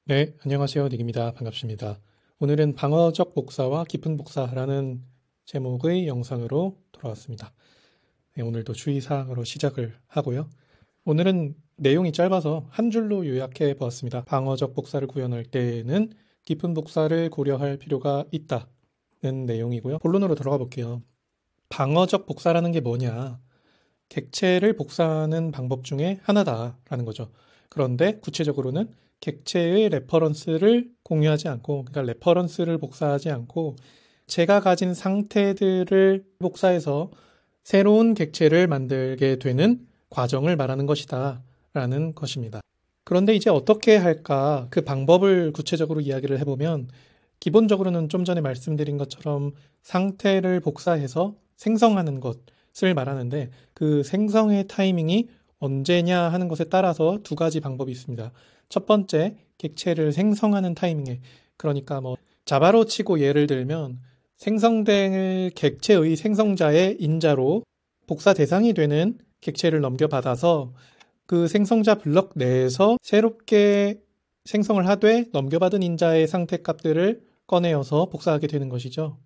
네, 안녕하세요. 닉입니다. 반갑습니다. 오늘은 방어적 복사와 깊은 복사라는 제목의 영상으로 돌아왔습니다. 네, 오늘도 주의사항으로 시작을 하고요. 오늘은 내용이 짧아서 한 줄로 요약해 보았습니다. 방어적 복사를 구현할 때에는 깊은 복사를 고려할 필요가 있다는 내용이고요. 본론으로 들어가 볼게요. 방어적 복사라는 게 뭐냐? 객체를 복사하는 방법 중에 하나다라는 거죠. 그런데 구체적으로는 객체의 레퍼런스를 공유하지 않고, 그러니까 레퍼런스를 복사하지 않고 제가 가진 상태들을 복사해서 새로운 객체를 만들게 되는 과정을 말하는 것이다 라는 것입니다. 그런데 이제 어떻게 할까? 그 방법을 구체적으로 이야기를 해보면 기본적으로는 좀 전에 말씀드린 것처럼 상태를 복사해서 생성하는 것을 말하는데, 그 생성의 타이밍이 언제냐 하는 것에 따라서 두 가지 방법이 있습니다. 첫 번째, 객체를 생성하는 타이밍에, 그러니까 자바로 치고 예를 들면 생성될 객체의 생성자의 인자로 복사 대상이 되는 객체를 넘겨받아서 그 생성자 블럭 내에서 새롭게 생성을 하되 넘겨받은 인자의 상태 값들을 꺼내어서 복사하게 되는 것이죠.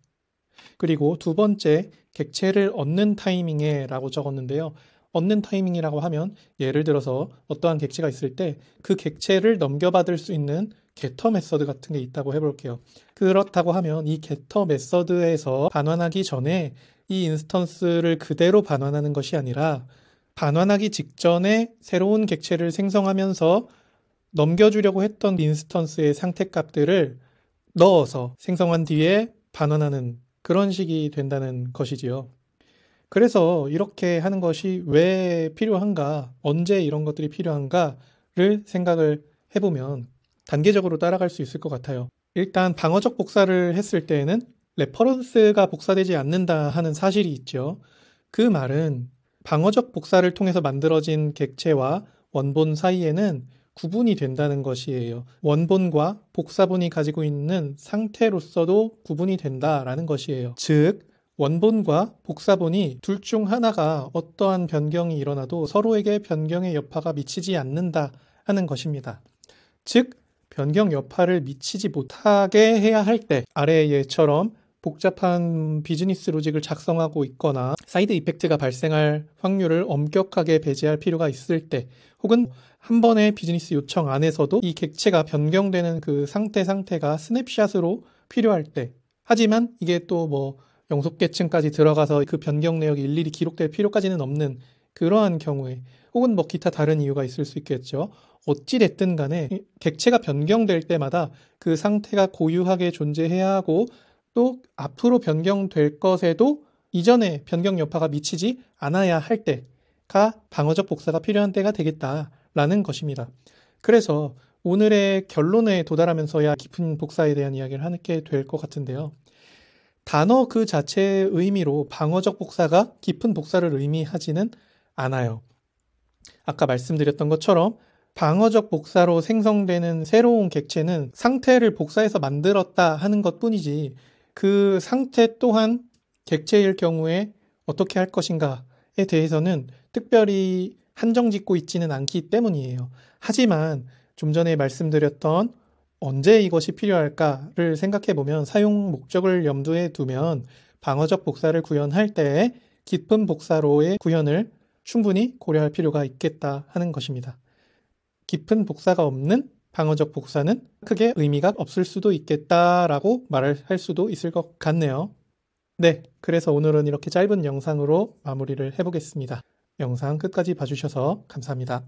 그리고 두 번째, 객체를 얻는 타이밍에 라고 적었는데요. 얻는 타이밍이라고 하면 예를 들어서 어떠한 객체가 있을 때 그 객체를 넘겨받을 수 있는 getter 메서드 같은 게 있다고 해볼게요. 그렇다고 하면 이 getter 메서드에서 반환하기 전에 이 인스턴스를 그대로 반환하는 것이 아니라 반환하기 직전에 새로운 객체를 생성하면서 넘겨주려고 했던 인스턴스의 상태 값들을 넣어서 생성한 뒤에 반환하는 그런 식이 된다는 것이지요. 그래서 이렇게 하는 것이 왜 필요한가, 언제 이런 것들이 필요한가를 생각을 해보면 단계적으로 따라갈 수 있을 것 같아요. 일단 방어적 복사를 했을 때에는 레퍼런스가 복사되지 않는다 하는 사실이 있죠. 그 말은 방어적 복사를 통해서 만들어진 객체와 원본 사이에는 구분이 된다는 것이에요. 원본과 복사본이 가지고 있는 상태로서도 구분이 된다라는 것이에요. 즉, 원본과 복사본이 둘 중 하나가 어떠한 변경이 일어나도 서로에게 변경의 여파가 미치지 않는다 하는 것입니다. 즉, 변경 여파를 미치지 못하게 해야 할 때, 아래의 예처럼 복잡한 비즈니스 로직을 작성하고 있거나 사이드 이펙트가 발생할 확률을 엄격하게 배제할 필요가 있을 때, 혹은 한 번의 비즈니스 요청 안에서도 이 객체가 변경되는 그 상태가 스냅샷으로 필요할 때, 하지만 이게 또 영속계층까지 들어가서 그 변경 내역이 일일이 기록될 필요까지는 없는 그러한 경우에, 혹은 기타 다른 이유가 있을 수 있겠죠. 어찌됐든 간에 객체가 변경될 때마다 그 상태가 고유하게 존재해야 하고, 또 앞으로 변경될 것에도 이전에 변경 여파가 미치지 않아야 할 때가 방어적 복사가 필요한 때가 되겠다라는 것입니다. 그래서 오늘의 결론에 도달하면서야 깊은 복사에 대한 이야기를 하게 될 것 같은데요. 단어 그 자체의 의미로 방어적 복사가 깊은 복사를 의미하지는 않아요. 아까 말씀드렸던 것처럼 방어적 복사로 생성되는 새로운 객체는 상태를 복사해서 만들었다 하는 것뿐이지, 그 상태 또한 객체일 경우에 어떻게 할 것인가에 대해서는 특별히 한정 짓고 있지는 않기 때문이에요. 하지만 좀 전에 말씀드렸던 언제 이것이 필요할까를 생각해 보면, 사용 목적을 염두에 두면 방어적 복사를 구현할 때 깊은 복사로의 구현을 충분히 고려할 필요가 있겠다 하는 것입니다. 깊은 복사가 없는 방어적 복사는 크게 의미가 없을 수도 있겠다라고 말을 할 수도 있을 것 같네요. 네, 그래서 오늘은 이렇게 짧은 영상으로 마무리를 해보겠습니다. 영상 끝까지 봐주셔서 감사합니다.